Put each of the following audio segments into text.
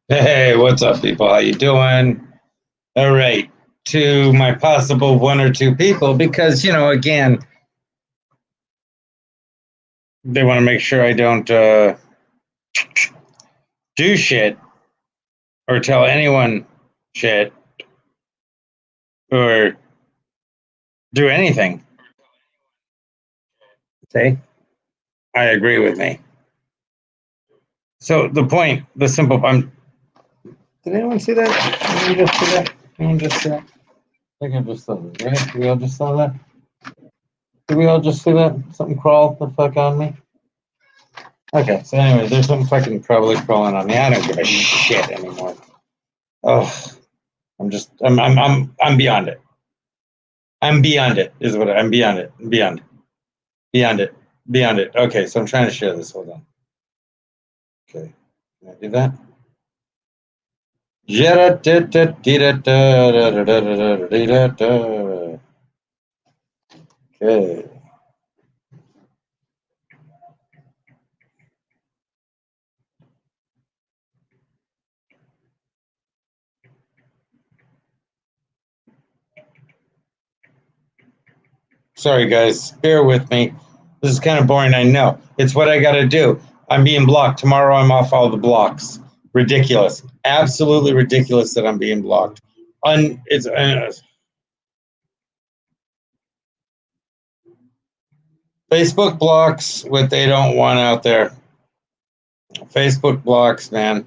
Hey, what's up, people? How you doing? All right, to my possible one or two people, because again, they want to make sure I don't do shit or tell anyone shit or do anything. See, I agree with me. So the point, the simple. Did anyone see that? Anyone just see that? Anyone just see that? I think I just saw that. Right? Did we all just saw that? Did we all just see that? Something crawled the fuck on me. Okay, so anyway, there's some fucking probably crawling on me. I don't give a shit anymore. Oh, I'm beyond it. I'm beyond it. Is what I'm beyond it. Beyond it. Beyond it. Okay, so I'm trying to share this. Hold on. Okay, can I do that? Okay. Sorry, guys. Bear with me. This is kind of boring. I know. It's what I got to do. I'm being blocked. Tomorrow I'm off all the blocks. Ridiculous. Absolutely ridiculous that I'm being blocked. It's Facebook blocks what they don't want out there. Facebook blocks, man.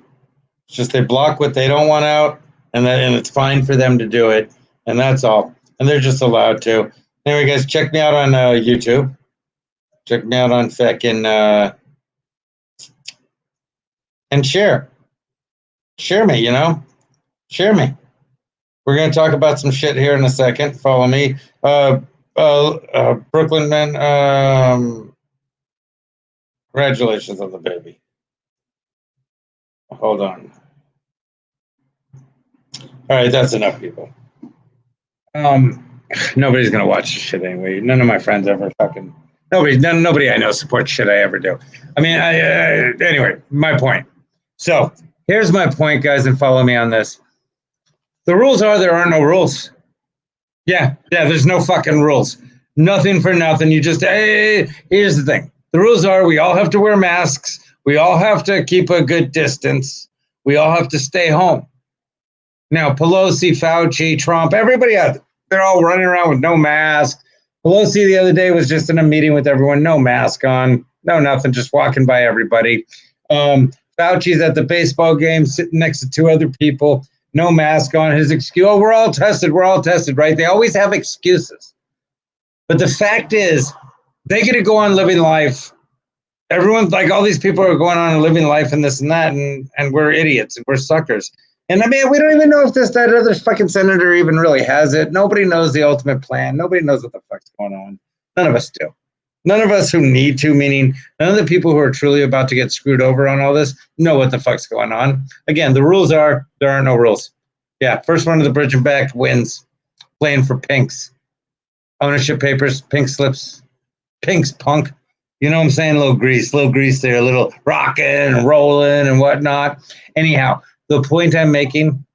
It's just they block what they don't want out, and it's fine for them to do it, and that's all. And they're just allowed to. Anyway, guys, check me out on YouTube. Check me out on fucking and share me. Share me. We're gonna talk about some shit here in a second. Follow me, Brooklyn man. Congratulations on the baby. Hold on. All right, that's enough, people. Nobody's gonna watch this shit anyway. None of my friends ever fucking nobody I know supports shit I ever do. I mean, anyway, my point. So here's my point, guys, and follow me on this. The rules are there are no rules. Yeah, there's no fucking rules. Nothing for nothing. You just hey, here's the thing. The rules are we all have to wear masks. We all have to keep a good distance. We all have to stay home. Now, Pelosi, Fauci, Trump, everybody out there, they're all running around with no mask. Pelosi the other day was just in a meeting with everyone, no mask on, no nothing, just walking by everybody. Fauci's at the baseball game sitting next to two other people, no mask on. His excuse, oh, we're all tested, right? They always have excuses. But the fact is, they get to go on living life. Everyone, like all these people are going on and living life and this and that, and we're idiots and we're suckers. And I mean, we don't even know if that other fucking senator even really has it. Nobody knows the ultimate plan. Nobody knows what the fuck's going on. None of us do. None of us who need to, meaning none of the people who are truly about to get screwed over on all this, know what the fuck's going on. Again, the rules are there are no rules. Yeah, first one to the bridge and back wins. Playing for pinks. Ownership papers, pink slips. Pinks, punk. You know what I'm saying? A little grease there, a little rocking and rolling and whatnot. Anyhow, the point I'm making,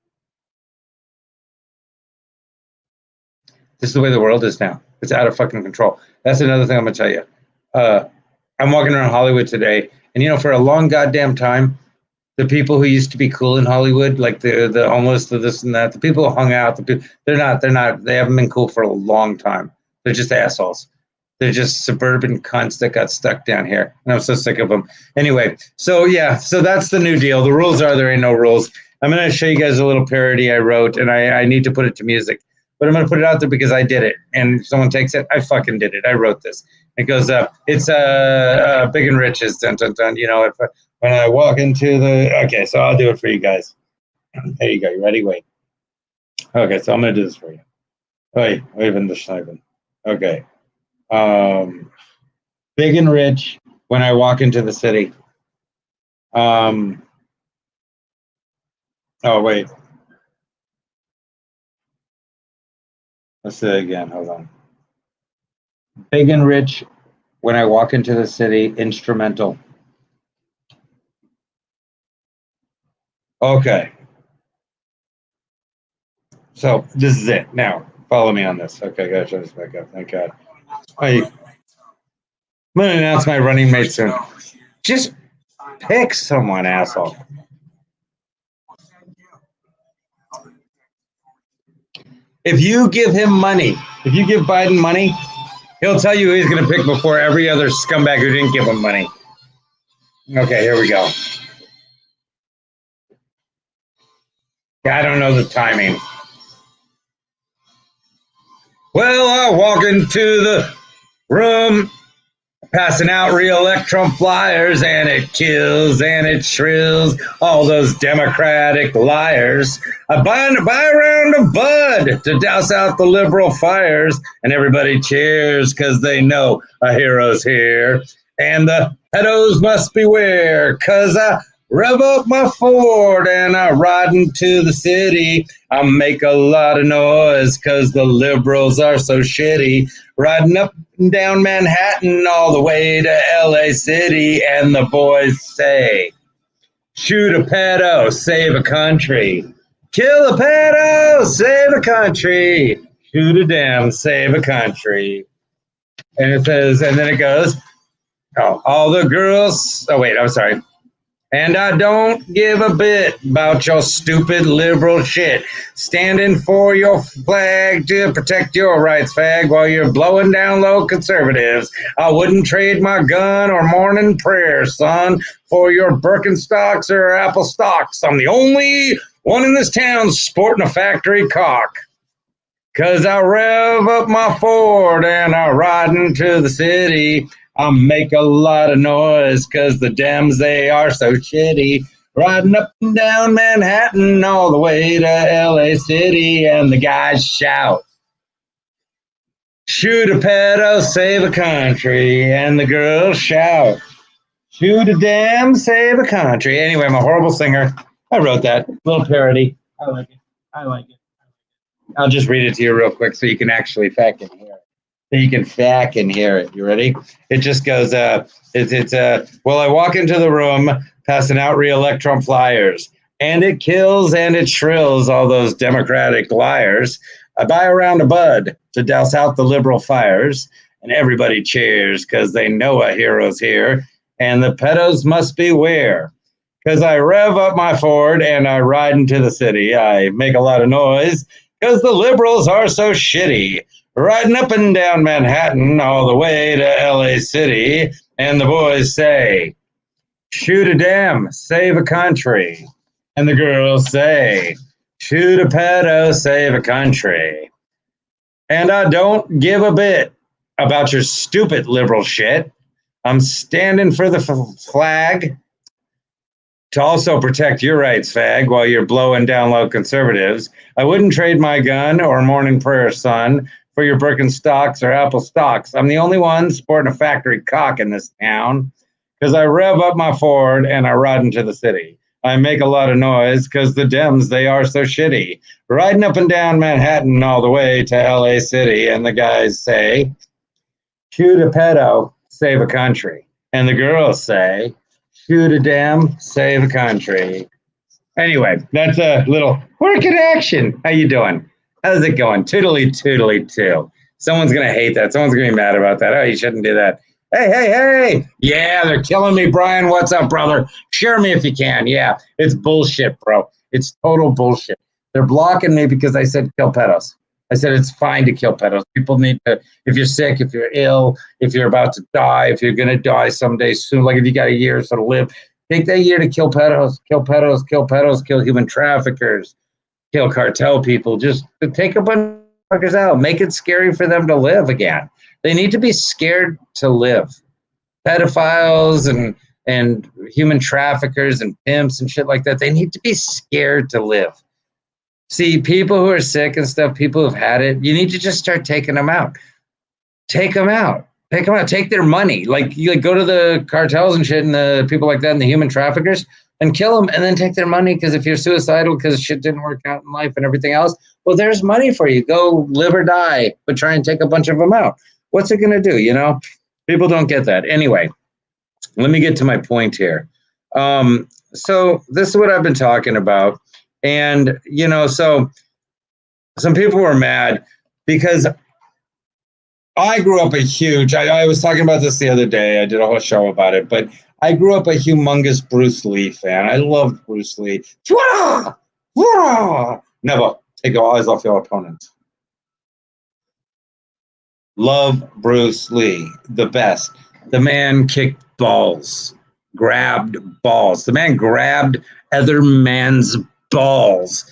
this is the way the world is now. It's out of fucking control. That's another thing I'm going to tell you. I'm walking around Hollywood today, and for a long goddamn time, the people who used to be cool in Hollywood, like the homeless, the this and that, the people who hung out, they haven't been cool for a long time. They're just assholes. They're just suburban cunts that got stuck down here. And I'm so sick of them. Anyway, so that's the new deal. The rules are there ain't no rules. I'm going to show you guys a little parody I wrote, and I need to put it to music. But I'm going to put it out there because I did it. And if someone takes it, I fucking did it. I wrote this. It goes, it's Big and Rich's, dun, dun, dun. When I walk into okay, so I'll do it for you guys. There you go. You ready? Wait. Okay, so I'm going to do this for you. Wait, even the Schneiden. Okay. Big and rich when I walk into the city. Oh, wait. Let's say it again. Hold on. Big and rich when I walk into the city. Instrumental. Okay. So this is it. Now, follow me on this. Okay, gotta shut this back up. Thank God. I'm going to announce my running mate soon. Just pick someone, asshole. If you give him money, if you give Biden money, he'll tell you who he's going to pick before every other scumbag who didn't give him money. Okay, here we go. I don't know the timing. Well, I walk into the room passing out real electron flyers, and it kills and it shrills all those Democratic liars. I buy a round of Bud to douse out the liberal fires, and everybody cheers because they know a hero's here. And the pedos must beware, because I rev up my Ford and I ride into the city. I make a lot of noise because the liberals are so shitty. Riding up and down Manhattan all the way to LA City, and the boys say, shoot a pedo, save a country. Kill a pedo, save a country. Shoot a damn, save a country. And it says, and then it goes, oh, all the girls, oh wait, I'm sorry. And I don't give a bit about your stupid liberal shit. Standing for your flag to protect your rights, fag, while you're blowing down low conservatives. I wouldn't trade my gun or morning prayer, son, for your Birkenstocks or Apple stocks. I'm the only one in this town sporting a factory cock. 'Cause I rev up my Ford and I ride into the city. I make a lot of noise 'cause the Dems, they are so shitty. Riding up and down Manhattan all the way to LA City, and the guys shout, shoot a pedo, save a country. And the girls shout, shoot a damn, save a country. Anyway, I'm a horrible singer. I wrote that. Little parody. I like it. I like it. I'll just read it to you real quick so you can actually fucking hear it. So you can fucking hear it. You ready? It just goes, well, I walk into the room passing out re-electron flyers, and it kills and it shrills all those Democratic liars. I buy a round of Bud to douse out the liberal fires, and everybody cheers because they know a hero's here, and the pedos must beware. Because I rev up my Ford and I ride into the city. I make a lot of noise because the liberals are so shitty. Riding up and down Manhattan all the way to LA City, and the boys say, shoot a damn, save a country. And the girls say, shoot a pedo, save a country. And I don't give a bit about your stupid liberal shit. I'm standing for the flag to also protect your rights, fag, while you're blowing down low conservatives. I wouldn't trade my gun or morning prayer, son, for your Birkenstocks or Apple stocks. I'm the only one sporting a factory cock in this town because I rev up my Ford and I ride into the city. I make a lot of noise because the Dems, they are so shitty. Riding up and down Manhattan all the way to LA City, and the guys say, shoot a pedo, save a country. And the girls say, shoot a damn, save a country. Anyway, that's a little work in action. How you doing? How's it going? Toodly toodly too. Someone's gonna hate that. Someone's gonna be mad about that. Oh, you shouldn't do that. Hey, hey, hey! Yeah, they're killing me, Brian. What's up, brother? Share me if you can. Yeah, it's bullshit, bro. It's total bullshit. They're blocking me because I said kill pedos. I said it's fine to kill pedos. People need to, if you're sick, if you're ill, if you're about to die, if you're going to die someday soon, like if you got a year or so to live, take that year to kill pedos, kill pedos, kill pedos, kill human traffickers, kill cartel people. Just take a bunch of fuckers out. Make it scary for them to live again. They need to be scared to live. Pedophiles and human traffickers and pimps and shit like that, they need to be scared to live. See, people who are sick and stuff, people who've had it, you need to just start taking them out. Take them out. Take them out. Take their money. Like, you go to the cartels and shit and the people like that and the human traffickers and kill them and then take their money, because if you're suicidal because shit didn't work out in life and everything else, well, there's money for you. Go live or die, but try and take a bunch of them out. What's it going to do, you know? People don't get that. Anyway, let me get to my point here. So this is what I've been talking about. And, so some people were mad because I grew up I was talking about this the other day. I did a whole show about it, but I grew up a humongous Bruce Lee fan. I loved Bruce Lee. Never take your eyes off your opponent. Love Bruce Lee, the best. The man kicked balls, grabbed balls. The man grabbed other man's balls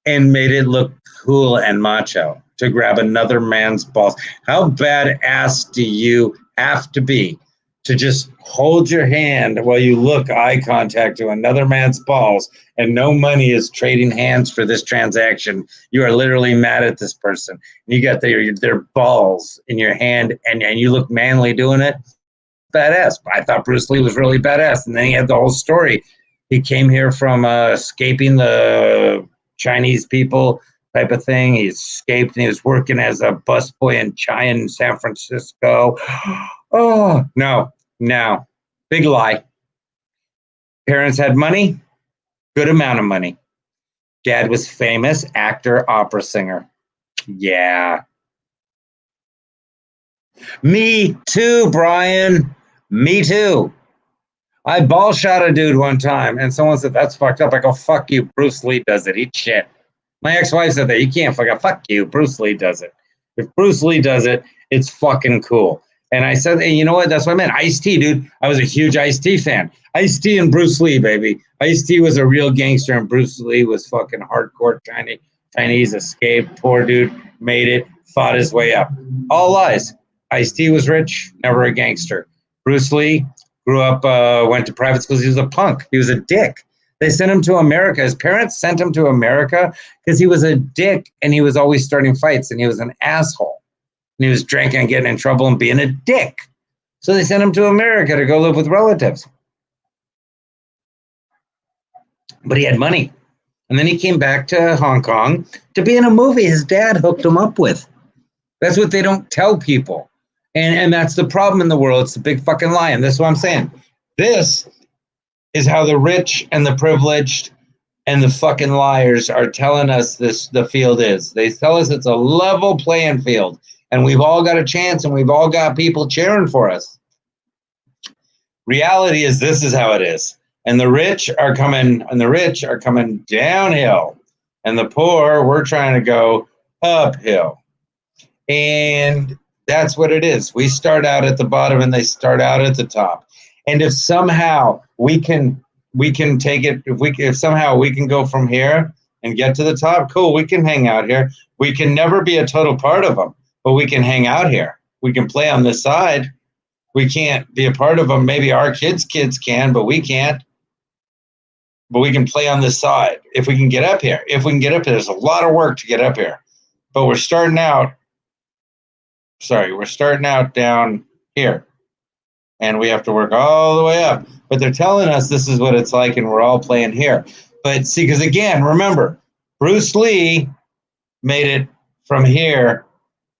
and made it look cool and macho to grab another man's balls. How badass do you have to be to just hold your hand while you look eye contact to another man's balls and no money is trading hands for this transaction? You are literally mad at this person. You got their balls in your hand and you look manly doing it. Badass. I thought Bruce Lee was really badass. And then he had the whole story. He came here from escaping the Chinese people type of thing. He escaped and he was working as a busboy in China in San Francisco. Oh, no. Big lie. Parents had money, good amount of money. Dad was famous, actor, opera singer. Yeah. Me too, Brian. Me too. I ball shot a dude one time and someone said, that's fucked up. I go, fuck you. Bruce Lee does it. Eat shit. My ex-wife said that. You can't fuck you. Bruce Lee does it. If Bruce Lee does it, it's fucking cool. And I said, hey, you know what? That's what I meant. Ice-T, dude. I was a huge Ice-T fan. Ice-T and Bruce Lee, baby. Ice-T was a real gangster and Bruce Lee was fucking hardcore Chinese, escaped, poor dude, made it, fought his way up. All lies. Ice-T was rich, never a gangster. Bruce Lee grew up, went to private schools. He was a punk. He was a dick. They sent him to America. His parents sent him to America because he was a dick and he was always starting fights and he was an asshole. And he was drinking and getting in trouble and being a dick. So they sent him to America to go live with relatives. But he had money. And then he came back to Hong Kong to be in a movie his dad hooked him up with. That's what they don't tell people. And that's the problem in the world. It's a big fucking lie. And this is what I'm saying. This is how the rich and the privileged and the fucking liars are telling us the field is. They tell us it's a level playing field. And we've all got a chance and we've all got people cheering for us. Reality is this is how it is. And the rich are coming downhill. And the poor, we're trying to go uphill. And that's what it is. We start out at the bottom and they start out at the top. And if somehow we can take it, if somehow we can go from here and get to the top, cool, we can hang out here. We can never be a total part of them, but we can hang out here. We can play on this side. We can't be a part of them. Maybe our kids can, but we can't. But we can play on this side if we can get up here. If we can get up here, there's a lot of work to get up here. But we're starting out down here. And we have to work all the way up. But they're telling us this is what it's like and we're all playing here. But see, because again, remember, Bruce Lee made it from here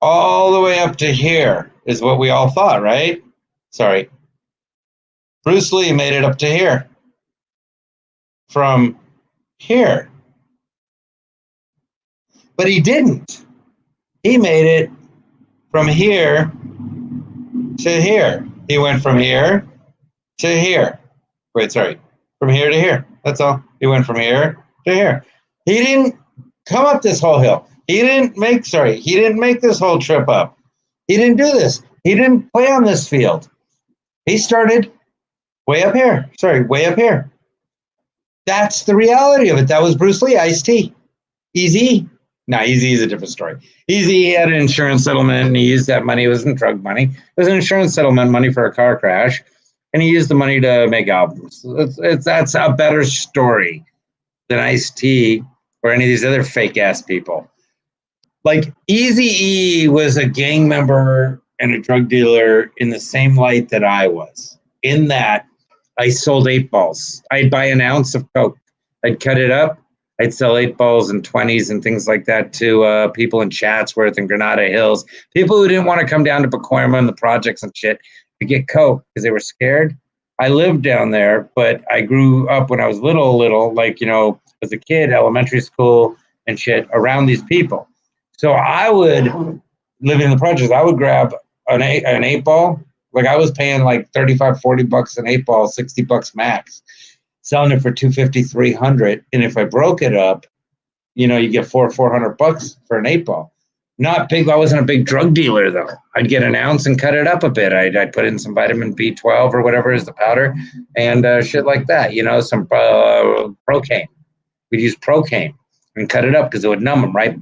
all the way up to here is what we all thought, right? Sorry. Bruce Lee made it up to here. From here. But he didn't. He made it from here to here. He went from here to here. Wait, sorry. From here to here. That's all. He went from here to here. He didn't come up this whole hill. He didn't make this whole trip up. He didn't do this. He didn't play on this field. He started way up here. Way up here. That's the reality of it. That was Bruce Lee, Ice-T. Easy. No, Easy is a different story. Easy had an insurance settlement and he used that money. It wasn't drug money. It was an insurance settlement money for a car crash. And he used the money to make albums. That's a better story than Ice-T or any of these other fake ass people. Like Eazy-E was a gang member and a drug dealer in the same light that I was. In that I sold 8 balls. I'd buy an ounce of coke. I'd cut it up. I'd sell 8 balls and 20s and things like that to people in Chatsworth and Granada Hills. People who didn't want to come down to Pacoima and the projects and shit to get coke because they were scared. I lived down there, but I grew up when I was little, like, as a kid, elementary school and shit, around these people. So I would, living in the projects, I would grab an eight ball. Like I was paying like 35, 40 bucks an eight ball, 60 bucks max, selling it for 250, 300. And if I broke it up, you get 400 bucks for an eight ball. Not big. I wasn't a big drug dealer though. I'd get an ounce and cut it up a bit. I'd put in some vitamin B12 or whatever is the powder, and shit like that. Some Procaine. We'd use Procaine and cut it up because it would numb them, right?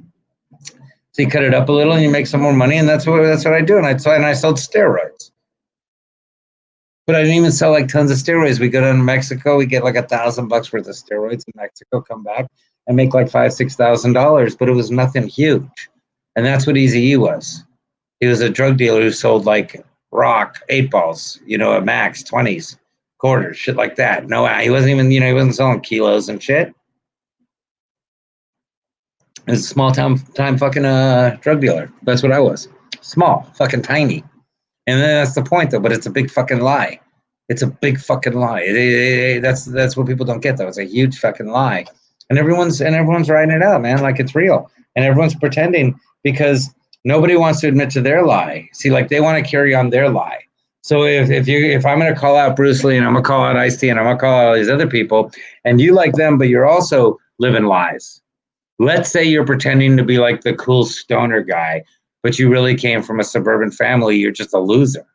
So you cut it up a little and you make some more money, and that's what I do. And I sold steroids. But I didn't even sell like tons of steroids. We go down to Mexico, we get like $1,000 worth of steroids in Mexico, come back and make like $5,000-$6,000. But it was nothing huge. And that's what Eazy-E was. He was a drug dealer who sold like rock, eight balls, a max, 20s, quarters, shit like that. No, he wasn't even, he wasn't selling kilos and shit. It was a small time fucking drug dealer. That's what I was. Small, fucking tiny. And then that's the point though, but it's a big fucking lie. It's a big fucking lie. That's what people don't get though. It's a huge fucking lie. And everyone's writing it out, man, like it's real. And everyone's pretending because nobody wants to admit to their lie. See, like they want to carry on their lie. So if I'm going to call out Bruce Lee and I'm going to call out Ice-T and I'm going to call out all these other people and you like them, but you're also living lies. Let's say you're pretending to be like the cool stoner guy, but you really came from a suburban family. You're just a loser.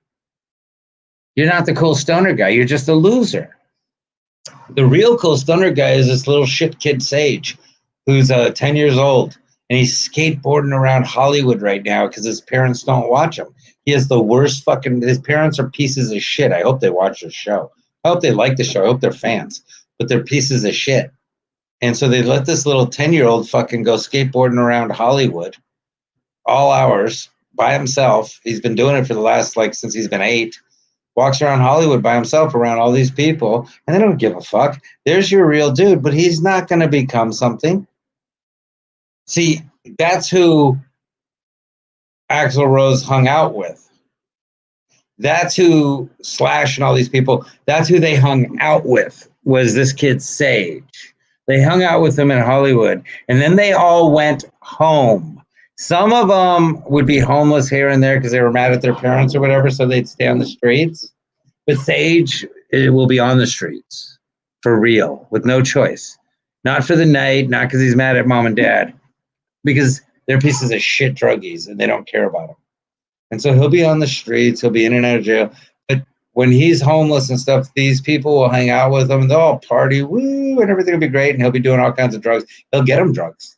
You're not the cool stoner guy. You're just a loser. The real cool stoner guy is this little shit kid Sage, who's 10 years old. And he's skateboarding around Hollywood right now because his parents don't watch him. He has the worst his parents are pieces of shit. I hope they watch the show. I hope they like the show. I hope they're fans. But they're pieces of shit. And so they let this little 10-year-old fucking go skateboarding around Hollywood all hours by himself. He's been doing it for the last, since he's been 8. Walks around Hollywood by himself around all these people. And they don't give a fuck. There's your real dude. But he's not going to become something. See, that's who Axl Rose hung out with. That's who Slash and all these people, that's who they hung out with, was this kid Sage. They hung out with him in Hollywood, and then they all went home. Some of them would be homeless here and there because they were mad at their parents or whatever, so they'd stay on the streets. But Sage will be on the streets, for real, with no choice. Not for the night, not because he's mad at mom and dad. Because they're pieces of shit druggies and they don't care about him. And so he'll be on the streets, he'll be in and out of jail. But when he's homeless and stuff, these people will hang out with him and they'll all party, woo, and everything will be great. And he'll be doing all kinds of drugs. He'll get them drugs.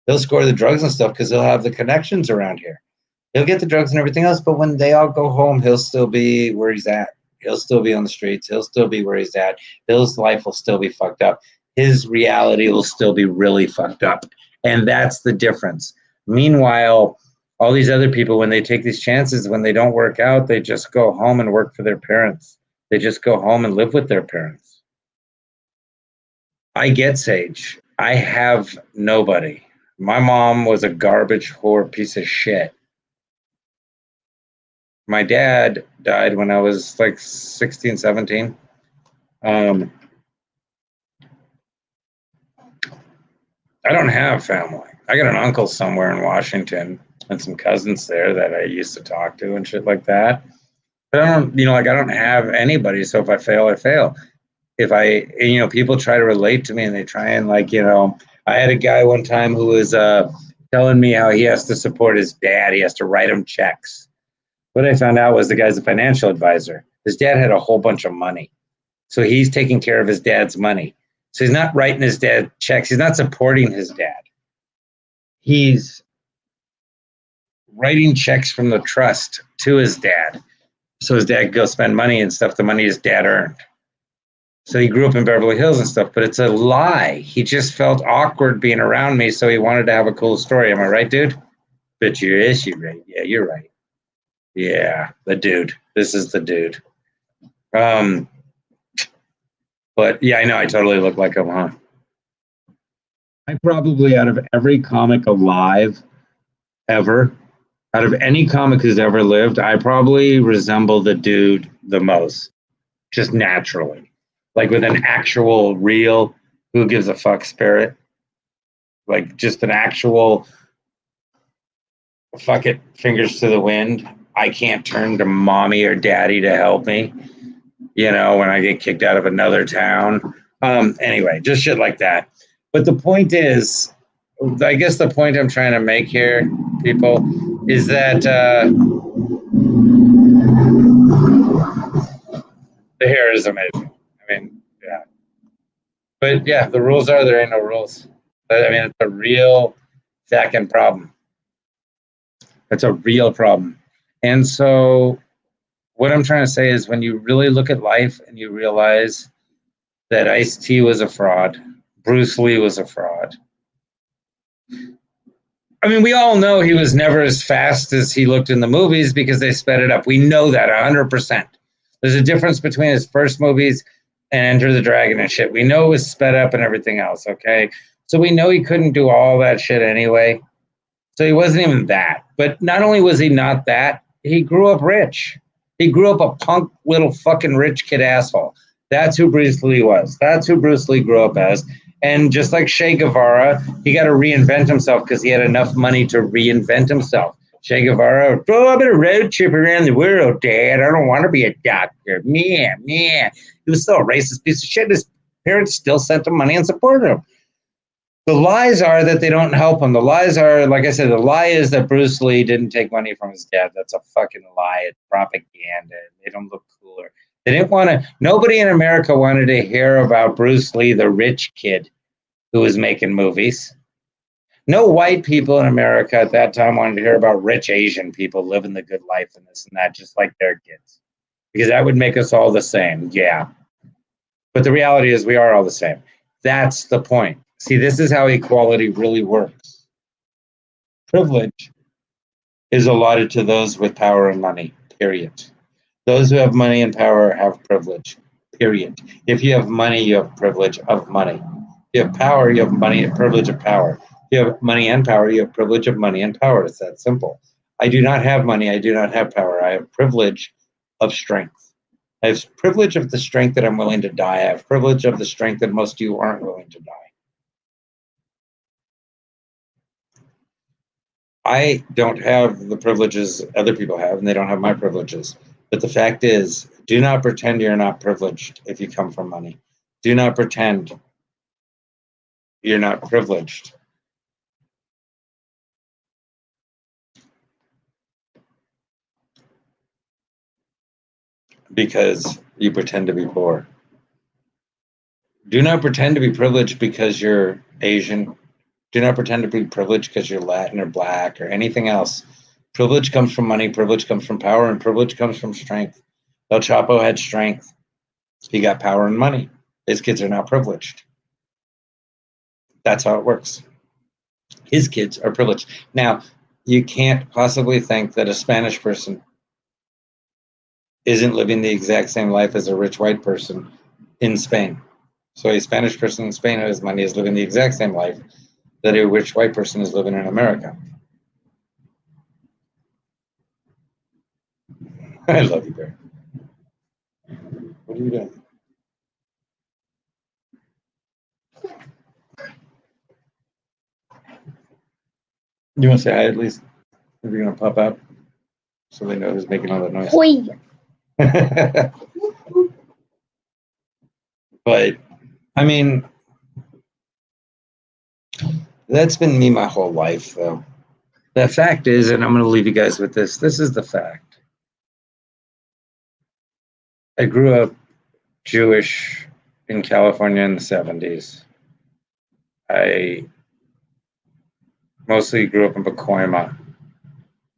He'll score the drugs and stuff because he'll have the connections around here. He'll get the drugs and everything else. But when they all go home, he'll still be where he's at. He'll still be on the streets. He'll still be where he's at. His life will still be fucked up. His reality will still be really fucked up. And that's the difference. Meanwhile, all these other people, when they take these chances, when they don't work out, they just go home and work for their parents. They just go home and live with their parents. I get Sage. I have nobody. My mom was a garbage whore piece of shit. My dad died when I was 16, 17. I don't have family. I got an uncle somewhere in Washington and some cousins there that I used to talk to and shit like that. But I don't, I don't have anybody. So if I fail, I fail. If people try to relate to me and they try and I had a guy one time who was telling me how he has to support his dad. He has to write him checks. What I found out was the guy's a financial advisor. His dad had a whole bunch of money. So he's taking care of his dad's money. So he's not writing his dad checks. He's not supporting his dad. He's writing checks from the trust to his dad. So his dad could go spend money and stuff, the money his dad earned. So he grew up in Beverly Hills and stuff, but it's a lie. He just felt awkward being around me, so he wanted to have a cool story. Am I right, dude? But you're right. Yeah, you're right. Yeah, the dude. This is the dude. But yeah, I know I totally look like him, huh? I probably, out of every comic alive ever, out of any comic who's ever lived, I probably resemble the dude the most. just naturally, like with an actual real who gives a fuck spirit, like just an actual fuck it, fingers to the wind. I can't turn to mommy or daddy to help me, when I get kicked out of another town. Anyway, just shit like that. But the point is, I guess the point I'm trying to make here, people, is that the hair is amazing. I mean, yeah. But yeah, the rules are there ain't no rules. I mean, it's a real fucking problem. It's a real problem. And so what I'm trying to say is when you really look at life and you realize that Ice-T was a fraud, Bruce Lee was a fraud. I mean, we all know he was never as fast as he looked in the movies because they sped it up. We know that 100%. There's a difference between his first movies and Enter the Dragon and shit. We know it was sped up and everything else, okay? So we know he couldn't do all that shit anyway. So he wasn't even that. But not only was he not that, he grew up rich. He grew up a punk little fucking rich kid asshole. That's who Bruce Lee was. That's who Bruce Lee grew up as. And just like Che Guevara, he got to reinvent himself because he had enough money to reinvent himself. Che Guevara, I'm in a road trip around the world, Dad. I don't want to be a doctor. Man. He was still a racist piece of shit. His parents still sent him money and supported him. The lies are that they don't help him. The lies are, like I said, the lie is that Bruce Lee didn't take money from his dad. That's a fucking lie. It's propaganda. They don't look cooler. They didn't want to, nobody in America wanted to hear about Bruce Lee, the rich kid who was making movies. No white people in America at that time wanted to hear about rich Asian people living the good life and this and that, just like their kids. Because that would make us all the same. Yeah. But the reality is we are all the same. That's the point. See, this is how equality really works. Privilege is allotted to those with power and money, period. Those who have money and power have privilege, period. If you have money, you have privilege of money. If you have power, you have money and privilege of power. If you have money and power, you have privilege of money and power. It's that simple. I do not have money. I do not have power. I have privilege of strength. I have privilege of the strength that I'm willing to die. I have privilege of the strength that most of you aren't willing to die. I don't have the privileges other people have, and they don't have my privileges. But the fact is, do not pretend you're not privileged if you come from money. Do not pretend you're not privileged. Because you pretend to be poor. Do not pretend to be privileged because you're Asian. Do not pretend to be privileged because you're Latin or black or anything else. Privilege comes from money, privilege comes from power, and privilege comes from strength. El Chapo had strength. He got power and money. His kids are now privileged. That's how it works. His kids are privileged. Now, you can't possibly think that a Spanish person isn't living the exact same life as a rich white person in Spain. So a Spanish person in Spain who has money is living the exact same life that a rich white person is living in America. I love you, Bear. What are you doing? You want to say hi at least? If you're going to pop out so they know who's making all that noise. But, I mean, that's been me my whole life, though. The fact is, and I'm going to leave you guys with this, this is the fact. I grew up Jewish in California in the 70s. I mostly grew up in Pacoima,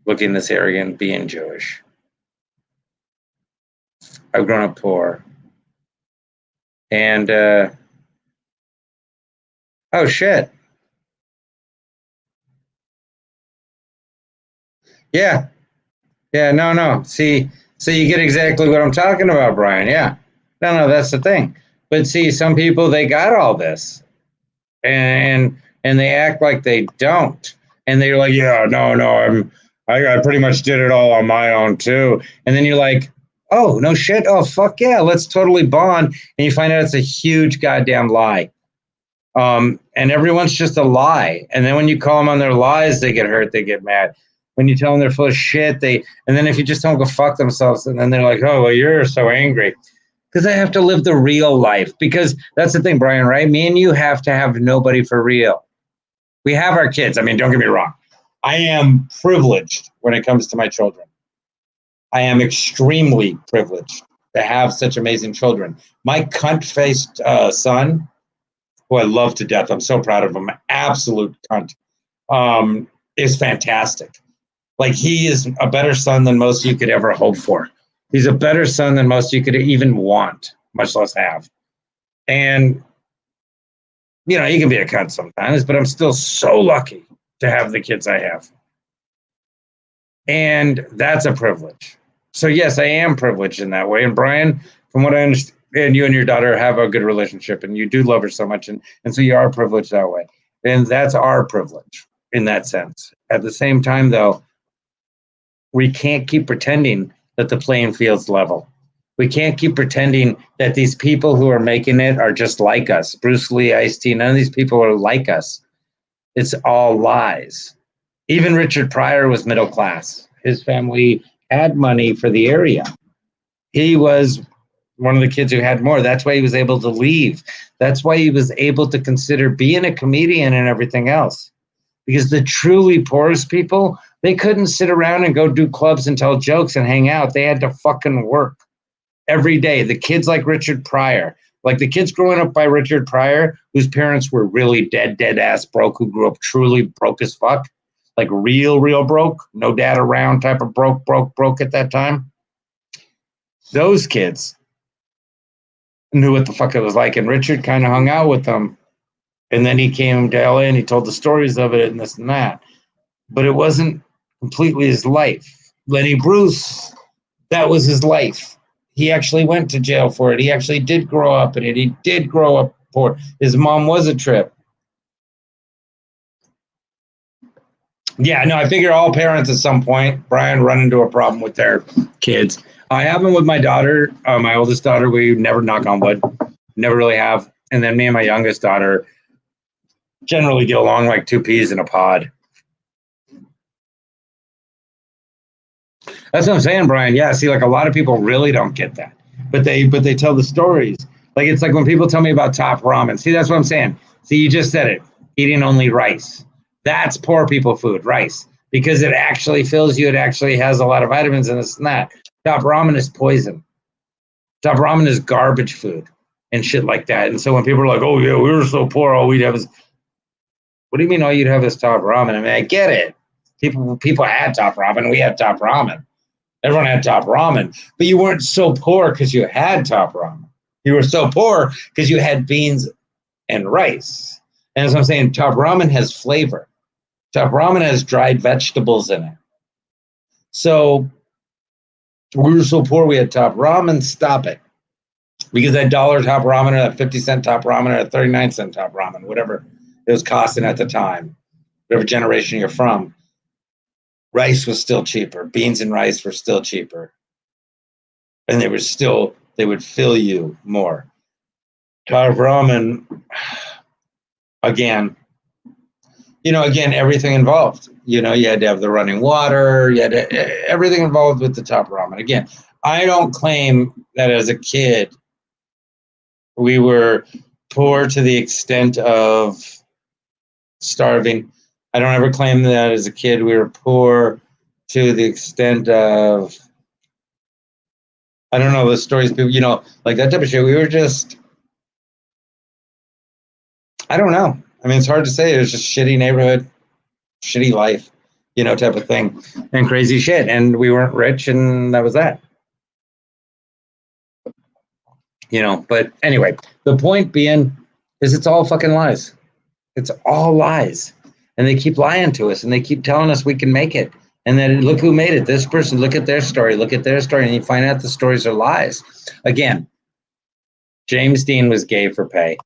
looking this arrogant, being Jewish. I've grown up poor. And, oh shit. Yeah. Yeah, no. See, so you get exactly what I'm talking about, Brian. Yeah. No, that's the thing. But see, some people, they got all this. And they act like they don't. And they're like, yeah, no, I pretty much did it all on my own too. And then you're like, Oh, no shit. Oh, fuck yeah. Let's totally bond. And you find out it's a huge goddamn lie. And everyone's just a lie. And then when you call them on their lies, they get hurt. They get mad. When you tell them they're full of shit, and then if you just don't go fuck themselves, and then they're like, oh, well, you're so angry. Because I have to live the real life. Because that's the thing, Brian, right? Me and you have to have nobody for real. We have our kids. I mean, don't get me wrong. I am privileged when it comes to my children. I am extremely privileged to have such amazing children. My cunt-faced son, who I love to death, I'm so proud of him, absolute cunt, is fantastic. Like, he is a better son than most you could ever hope for. He's a better son than most you could even want, much less have. And, you know, he can be a cunt sometimes, but I'm still so lucky to have the kids I have. And that's a privilege. So, yes, I am privileged in that way. And, Brian, from what I understand, you and your daughter have a good relationship, and you do love her so much. And so you are privileged that way. And that's our privilege in that sense. At the same time, though, we can't keep pretending that the playing field's level. We can't keep pretending that these people who are making it are just like us. Bruce Lee, Ice-T, none of these people are like us. It's all lies. Even Richard Pryor was middle class. His family had money for the area. He was one of the kids who had more. That's why he was able to leave. That's why he was able to consider being a comedian and everything else. Because the truly poorest people, they couldn't sit around and go do clubs and tell jokes and hang out. They had to fucking work every day. The kids like Richard Pryor, like the kids growing up by Richard Pryor, whose parents were really dead ass broke, who grew up truly broke as fuck, like real broke, no dad around type of broke at that time. Those kids knew what the fuck it was like. And Richard kind of hung out with them. And then he came to LA and he told the stories of it and this and that. But it wasn't completely his life. Lenny Bruce, that was his life. He actually went to jail for it. He actually did grow up in it. He did grow up poor. His mom was a trip. Yeah, no, I figure all parents at some point, Brian, run into a problem with their kids. I have them with my daughter, my oldest daughter. We never knock on wood. Never really have. And then me and my youngest daughter generally get along like two peas in a pod. That's what I'm saying, Brian. Yeah, see, like a lot of people really don't get that, but they tell the stories. Like it's like when people tell me about Top Ramen. See, that's what I'm saying. See, you just said it. Eating only rice. That's poor people food, rice, because it actually fills you. It actually has a lot of vitamins and this and that. Top Ramen is poison. Top Ramen is garbage food and shit like that. And so when people are like, "Oh yeah, we were so poor, all we'd have is," what do you mean all you'd have is Top Ramen? I mean, I get it. People had Top Ramen. We had Top Ramen. Everyone had Top Ramen. But you weren't so poor because you had Top Ramen. You were so poor because you had beans and rice. And as I'm saying, Top Ramen has flavor. Top Ramen has dried vegetables in it. So we were so poor we had Top Ramen. Stop it. Because that $1 Top Ramen or that 50-cent Top Ramen or that 39-cent Top Ramen, whatever it was costing at the time, whatever generation you're from, rice was still cheaper. Beans and rice were still cheaper. And they would fill you more. Top Ramen, again, everything involved. You had to have the running water. You had everything involved with the Top Ramen. Again, I don't claim that as a kid we were poor to the extent of starving. I don't ever claim that as a kid we were poor to the extent of, I don't know, the stories people, like that type of shit. We were just, I don't know. I mean, it's hard to say. It was just shitty neighborhood, shitty life, type of thing, and crazy shit. And we weren't rich, and that was that. But anyway, the point being is it's all fucking lies. It's all lies. And they keep lying to us, and they keep telling us we can make it. And then look who made it. This person, look at their story, and you find out the stories are lies. Again, James Dean was gay for pay.